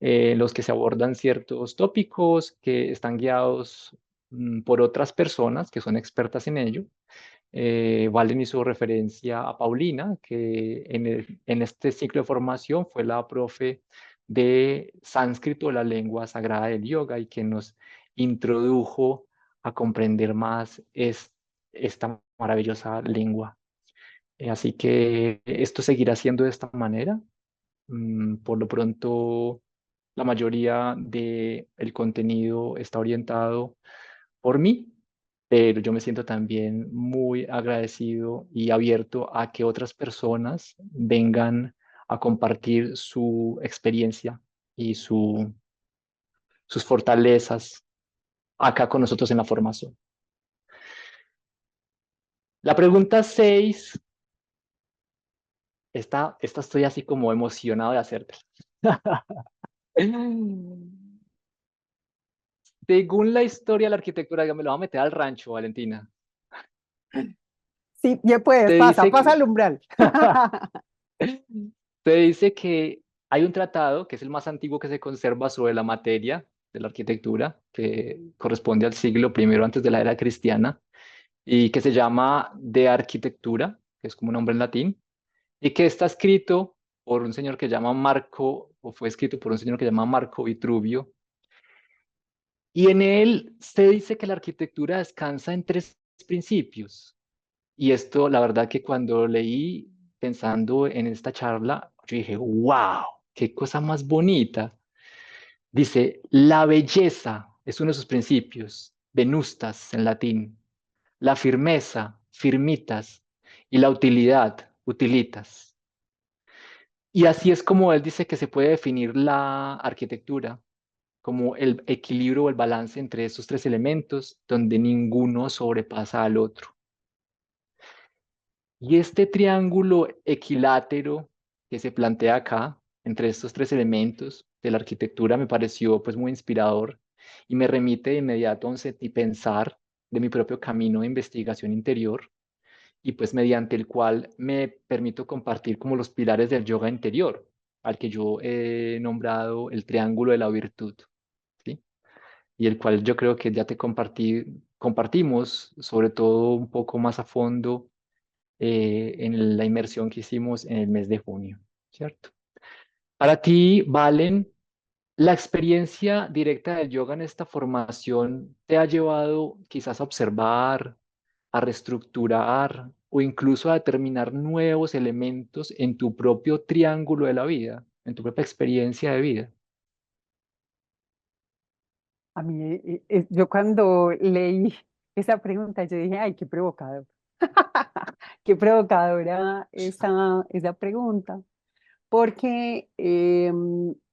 Speaker 1: los que se abordan ciertos tópicos que están guiados por otras personas que son expertas en ello. Valen hizo referencia a Paulina, que en este ciclo de formación fue la profe de sánscrito, la lengua sagrada del yoga, y que nos introdujo a comprender más esta maravillosa lengua. Así que esto seguirá siendo de esta manera. Por lo pronto, la mayoría del contenido está orientado por mí, pero yo me siento también muy agradecido y abierto a que otras personas vengan a compartir su experiencia y sus fortalezas acá con nosotros en la formación. La pregunta 6, esta estoy así como emocionado de hacerte. Según la historia de la arquitectura, ya me lo voy a meter al rancho, Valentina.
Speaker 2: Sí, ya puedes,
Speaker 1: Se
Speaker 2: pasa,
Speaker 1: dice
Speaker 2: pasa
Speaker 1: que,
Speaker 2: al umbral.
Speaker 1: se dice que hay un tratado que es el más antiguo que se conserva sobre la materia de la arquitectura, que corresponde al siglo primero antes de la era cristiana, y que se llama De Arquitectura, que es como un nombre en latín, y que está escrito por un señor que llama Marco, o fue escrito por un señor que llama Marco Vitruvio, y en él se dice que la arquitectura descansa en tres principios. Y esto, la verdad que cuando leí pensando en esta charla, yo dije, wow, qué cosa más bonita. Dice, la belleza es uno de sus principios, venustas en latín, la firmeza, firmitas, y la utilidad, utilitas. Y así es como él dice que se puede definir la arquitectura, como el equilibrio o el balance entre estos tres elementos, donde ninguno sobrepasa al otro. Y este triángulo equilátero que se plantea acá, entre estos tres elementos de la arquitectura, me pareció pues muy inspirador y me remite de inmediato a un pensar de mi propio camino de investigación interior y pues mediante el cual me permito compartir como los pilares del yoga interior, al que yo he nombrado el triángulo de la virtud, ¿sí? Y el cual yo creo que ya te compartimos, sobre todo un poco más a fondo en la inmersión que hicimos en el mes de junio, ¿cierto? Para ti, Valen, ¿la experiencia directa del yoga en esta formación te ha llevado quizás a observar, a reestructurar o incluso a determinar nuevos elementos en tu propio triángulo de la vida, en tu propia experiencia de vida?
Speaker 2: A mí, yo cuando leí esa pregunta, yo dije, ay, qué provocador. Qué provocadora esa pregunta, porque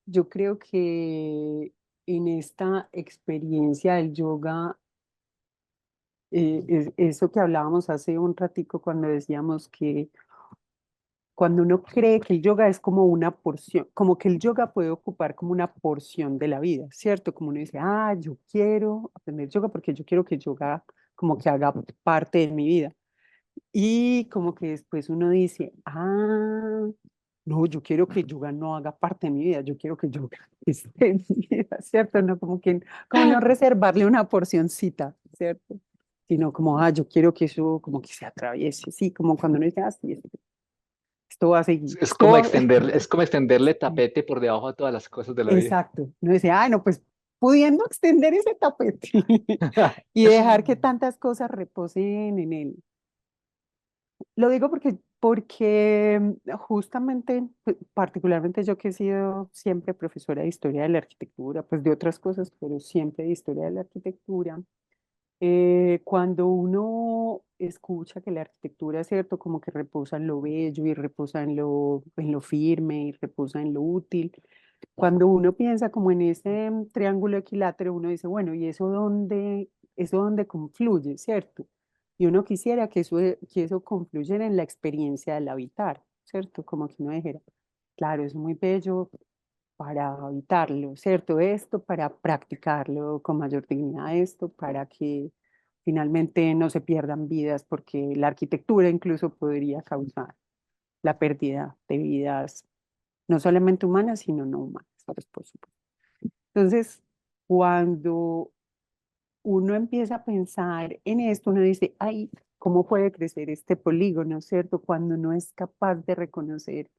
Speaker 2: yo creo que en esta experiencia del yoga, eso que hablábamos hace un ratico cuando decíamos que cuando uno cree que el yoga es como una porción, como que el yoga puede ocupar como una porción de la vida, ¿cierto? Como uno dice, ah, yo quiero aprender yoga porque yo quiero que yoga como que haga parte de mi vida. Y como que después uno dice, ah, no, yo quiero que yoga no haga parte de mi vida, yo quiero que yoga esté en mi vida, ¿cierto? No, como que, como no reservarle una porcioncita, ¿cierto? Sino como, ah, yo quiero que eso como que se atraviese, sí, como cuando uno dice, ah, sí, esto va a seguir, esto,
Speaker 1: Es como extenderle tapete por debajo a todas las cosas de la vida.
Speaker 2: exacto. Uno dice, ay, no, pues pudiendo extender ese tapete y dejar que tantas cosas reposen en él. Lo digo porque justamente, particularmente yo que he sido siempre profesora de historia de la arquitectura, pues de otras cosas, pero siempre de historia de la arquitectura, cuando uno escucha que la arquitectura, es cierto, como que reposa en lo bello y reposa en lo firme y reposa en lo útil, cuando uno piensa como en ese triángulo equilátero, uno dice, bueno, ¿y eso dónde confluye, cierto? Y uno quisiera que eso confluyera en la experiencia del habitar, ¿cierto? Como que uno dijera, claro, es muy bello para habitarlo, ¿cierto? Esto para practicarlo con mayor dignidad, esto para que finalmente no se pierdan vidas, porque la arquitectura incluso podría causar la pérdida de vidas, no solamente humanas, sino no humanas, pues, por supuesto. Entonces, cuando uno empieza a pensar en esto, uno dice, ay, ¿cómo puede crecer este polígono, cierto? Cuando no es capaz de reconocer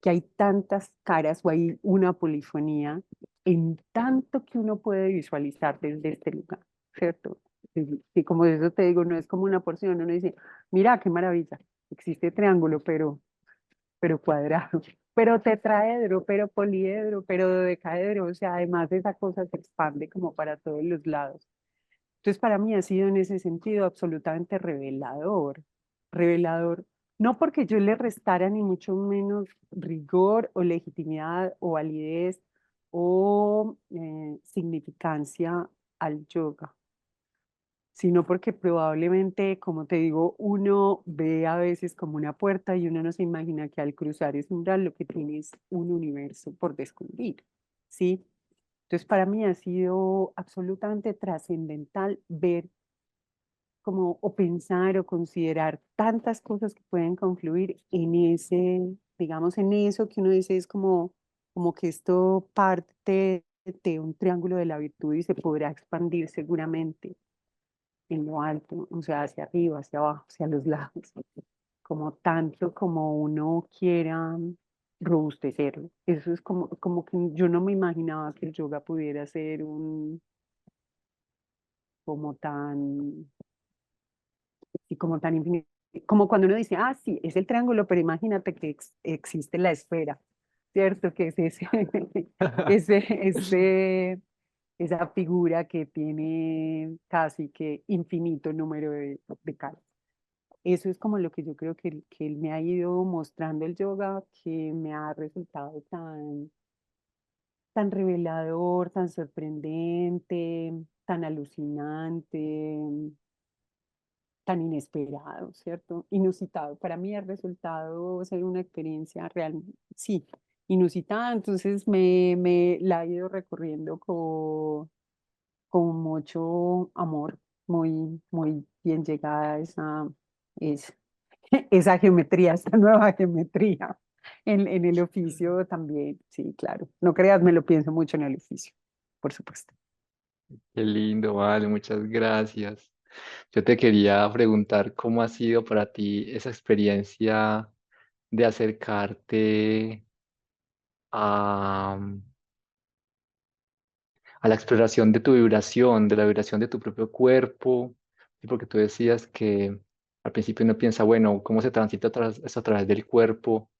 Speaker 2: que hay tantas caras o hay una polifonía en tanto que uno puede visualizar desde este lugar, ¿cierto? Y como eso te digo, no es como una porción, uno dice, mira, qué maravilla, existe triángulo, pero cuadrado, pero tetraedro, pero poliedro, pero dodecaedro, o sea, además esa cosa se expande como para todos los lados. Entonces, para mí ha sido en ese sentido absolutamente revelador, revelador, no porque yo le restara ni mucho menos rigor o legitimidad o validez o significancia al yoga, sino porque probablemente, como te digo, uno ve a veces como una puerta y uno no se imagina que al cruzar ese umbral lo que tiene es un universo por descubrir, ¿sí? Entonces, para mí ha sido absolutamente trascendental ver como o pensar o considerar tantas cosas que pueden confluir en ese, digamos, en eso que uno dice es como que esto parte de un triángulo de la virtud y se podrá expandir seguramente en lo alto, o sea, hacia arriba, hacia abajo, hacia los lados, como tanto como uno quiera robustecerlo. Eso es como que yo no me imaginaba que el yoga pudiera ser un, como tan y como tan infinito, como cuando uno dice, ah, sí, es el triángulo, pero imagínate que existe la esfera, ¿cierto? Que es ese, ese, esa figura que tiene casi que infinito número de caras. Eso es como lo que yo creo que él me ha ido mostrando el yoga, que me ha resultado tan revelador, tan sorprendente, tan alucinante, tan inesperado, ¿cierto? Inusitado. Para mí ha resultado ser una experiencia real, sí, inusitada. Entonces me la he ido recorriendo con mucho amor, muy bien llegada esa, esa geometría, esa nueva geometría. En el oficio también, sí, claro. No creas, me lo pienso mucho en el oficio, por supuesto.
Speaker 1: Qué lindo, vale, muchas gracias. Yo te quería preguntar cómo ha sido para ti esa experiencia de acercarte a, a la exploración de tu vibración, de la vibración de tu propio cuerpo, y porque tú decías que al principio uno piensa, bueno, ¿cómo se transita eso a través del cuerpo?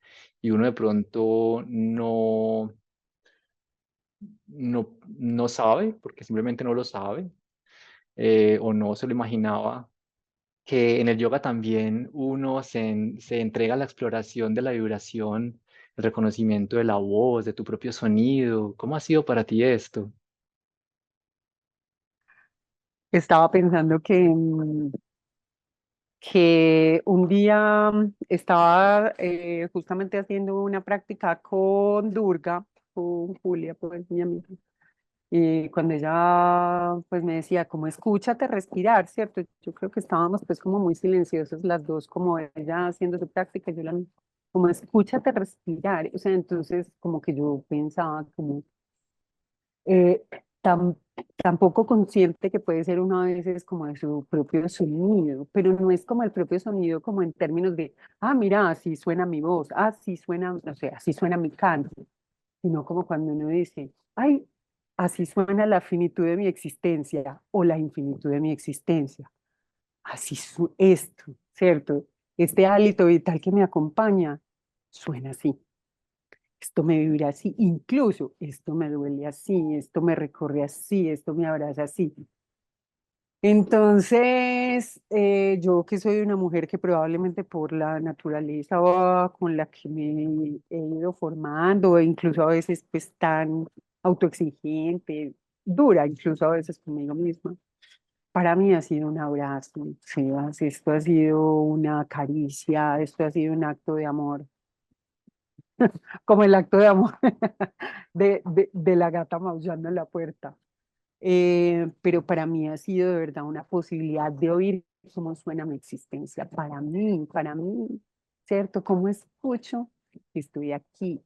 Speaker 1: Y uno de pronto no sabe, porque simplemente no lo sabe, o no se lo imaginaba, que en el yoga también uno se entrega a la exploración de la vibración, el reconocimiento de la voz, de tu propio sonido. ¿Cómo ha sido para ti esto?
Speaker 2: Estaba pensando que un día estaba justamente haciendo una práctica con Durga, con Julia, pues mi amiga, y cuando ella pues me decía, como escúchate respirar, ¿cierto? Yo creo que estábamos pues como muy silenciosos las dos, como ella haciendo su práctica, yo la, como escúchate respirar, o sea, entonces como que yo pensaba como eh, tan, tan poco consciente que puede ser uno a veces como de su propio sonido, pero no es como el propio sonido como en términos de, ah, mira, así suena mi voz, así suena, no sé, así suena mi canto, sino como cuando uno dice, ay, así suena la finitud de mi existencia o la infinitud de mi existencia, así esto, ¿cierto? Este hálito vital que me acompaña suena así. Esto me vibra así, incluso esto me duele así, esto me recorre así, esto me abraza así. Entonces, yo que soy una mujer que probablemente por la naturaleza con la que me he ido formando, e incluso a veces pues tan autoexigente, dura incluso a veces conmigo misma, para mí ha sido un abrazo, Sebas, esto ha sido una caricia, esto ha sido un acto de amor, como el acto de amor de la gata maullando en la puerta. Pero para mí ha sido de verdad una posibilidad de oír cómo suena mi existencia, para mí, ¿cierto? ¿Cómo escucho que estoy aquí,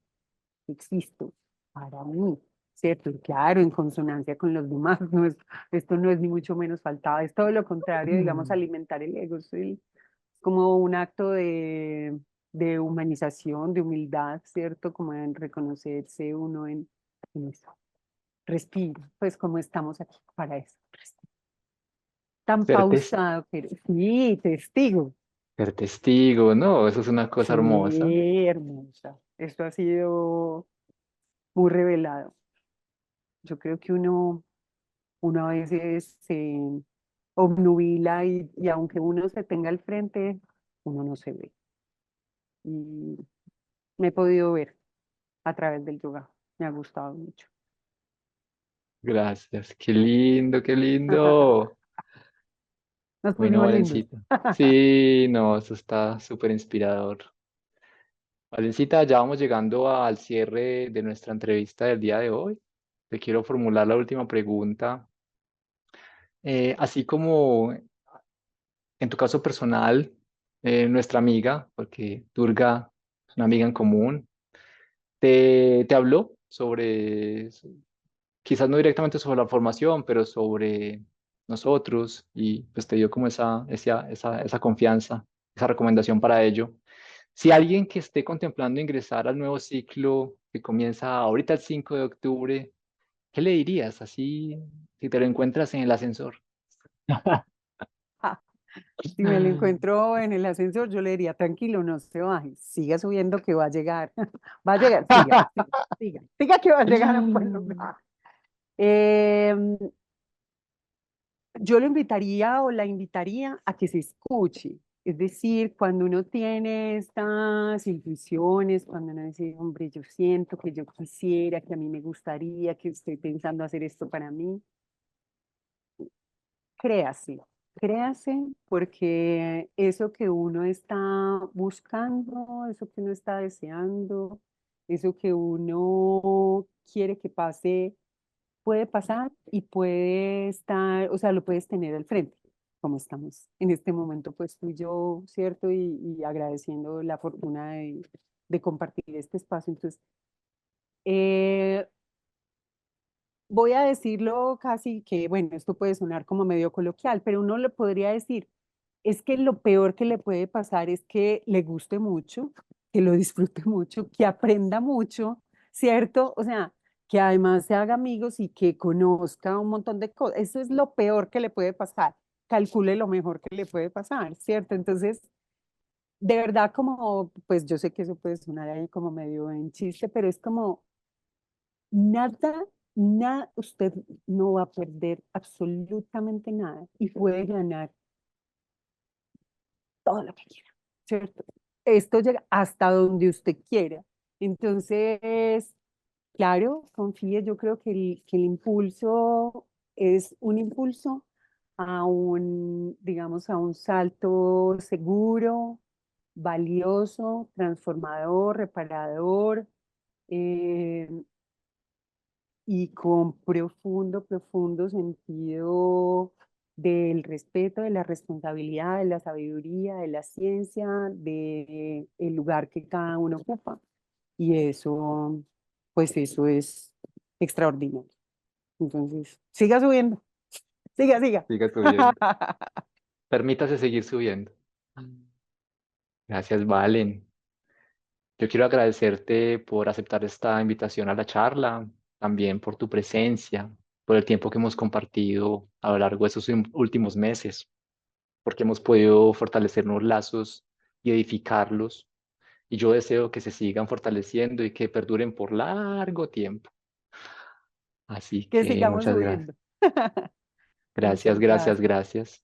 Speaker 2: que existo para mí? ¿Cierto? Y claro, en consonancia con los demás, no es, esto no es ni mucho menos faltaba, es todo lo contrario, digamos,
Speaker 1: Mm.
Speaker 2: alimentar el ego, como un acto de humanización, de humildad, ¿cierto? Como en reconocerse uno en eso. Respira, pues como estamos aquí para eso. Respira. Tan
Speaker 1: Ser, tes-
Speaker 2: pausado, pero sí, testigo.
Speaker 1: ser testigo, ¿no? Eso es una cosa hermosa.
Speaker 2: Sí, hermosa. Esto ha sido muy revelado. Yo creo que uno a veces se obnubila y aunque uno se tenga al frente, uno no se ve. Y me he podido ver a través del yoga. Me ha gustado mucho.
Speaker 1: Gracias. Qué lindo, qué lindo.
Speaker 2: Nos
Speaker 1: Bueno,
Speaker 2: pusimos lindos.
Speaker 1: Valencita. Sí, no, eso está súper inspirador. Valencita, ya vamos llegando al cierre de nuestra entrevista del día de hoy. Te quiero formular la última pregunta. Así como en tu caso personal, nuestra amiga, porque Durga es una amiga en común, te habló sobre, quizás no directamente sobre la formación, pero sobre nosotros y pues te dio como esa confianza, esa recomendación para ello. Si alguien que esté contemplando ingresar al nuevo ciclo que comienza ahorita el 5 de octubre, ¿qué le dirías así si te lo encuentras en el ascensor?
Speaker 2: Si me lo encuentro en el ascensor, yo le diría, tranquilo, no se baje, siga subiendo que va a llegar. Va a llegar, siga, siga, siga, siga que va a llegar a buen lugar. Em, yo lo invitaría o la invitaría a que se escuche. Es decir, cuando uno tiene estas intuiciones, cuando uno dice, hombre, yo siento que yo quisiera, que a mí me gustaría, que estoy pensando hacer esto para mí, créase, créase porque eso que uno está buscando, eso que uno está deseando, eso que uno quiere que pase, puede pasar y puede estar, o sea, lo puedes tener al frente, como estamos en este momento, pues tú y yo, ¿cierto? Y agradeciendo la fortuna de compartir este espacio. Entonces, eh, voy a decirlo casi que, bueno, esto puede sonar como medio coloquial, pero uno le podría decir, es que lo peor que le puede pasar es que le guste mucho, que lo disfrute mucho, que aprenda mucho, ¿cierto? O sea, que además se haga amigos y que conozca un montón de cosas. Eso es lo peor que le puede pasar. Calcule lo mejor que le puede pasar, ¿cierto? Entonces, de verdad, como, pues yo sé que eso puede sonar ahí como medio en chiste, pero es como nada, nada, usted no va a perder absolutamente nada y puede ganar todo lo que quiera, ¿cierto? Esto llega hasta donde usted quiera. Entonces, claro, confíe, yo creo que el impulso es un impulso a un, digamos, a un salto seguro, valioso, transformador, reparador, eh, y con profundo, profundo sentido del respeto, de la responsabilidad, de la sabiduría, de la ciencia, de el lugar que cada uno ocupa. Y eso, pues eso es extraordinario. Entonces, siga subiendo, siga, siga.
Speaker 1: Siga subiendo. Permítase seguir subiendo. Gracias, Valen. Yo quiero agradecerte por aceptar esta invitación a la charla, también por tu presencia, por el tiempo que hemos compartido a lo largo de estos últimos meses, porque hemos podido fortalecer unos lazos y edificarlos. Y yo deseo que se sigan fortaleciendo y que perduren por largo tiempo. Así
Speaker 2: Que
Speaker 1: que
Speaker 2: sigamos
Speaker 1: muchas gracias.
Speaker 2: subiendo.
Speaker 1: Gracias,
Speaker 2: Muchas
Speaker 1: gracias,
Speaker 2: gracias.
Speaker 1: gracias.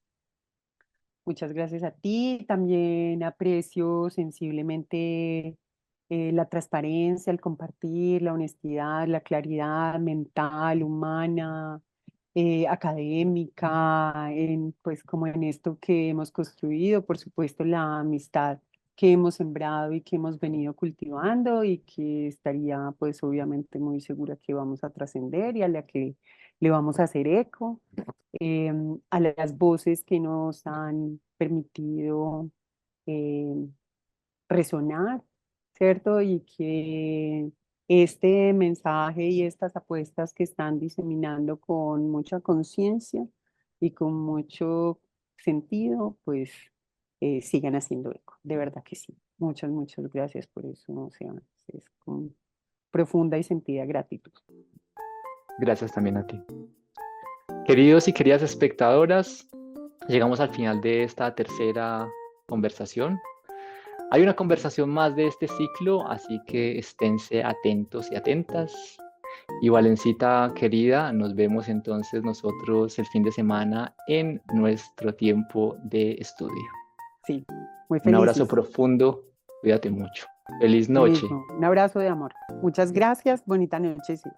Speaker 2: Muchas gracias a ti. También aprecio sensiblemente la transparencia, el compartir, la honestidad, la claridad mental, humana, académica, en, pues como en esto que hemos construido, por supuesto la amistad que hemos sembrado y que hemos venido cultivando y que estaría pues obviamente muy segura que vamos a trascender y a la que le vamos a hacer eco, a las voces que nos han permitido eh, resonar, ¿cierto? Y que este mensaje y estas apuestas que están diseminando con mucha conciencia y con mucho sentido, pues sigan haciendo eco. De verdad que sí. Muchas, muchas gracias por eso. O sea, es con profunda y sentida gratitud.
Speaker 1: Gracias también a ti. Queridos y queridas espectadoras, llegamos al final de esta tercera conversación. Hay una conversación más de este ciclo, así que esténse atentos y atentas. Y Valencita querida, nos vemos entonces nosotros el fin de semana en nuestro tiempo de estudio.
Speaker 2: Sí, muy
Speaker 1: Un abrazo
Speaker 2: felices.
Speaker 1: profundo, cuídate mucho. Feliz
Speaker 2: Lo
Speaker 1: noche.
Speaker 2: mismo. Un abrazo de amor. Muchas gracias. Bonita noche. Sí.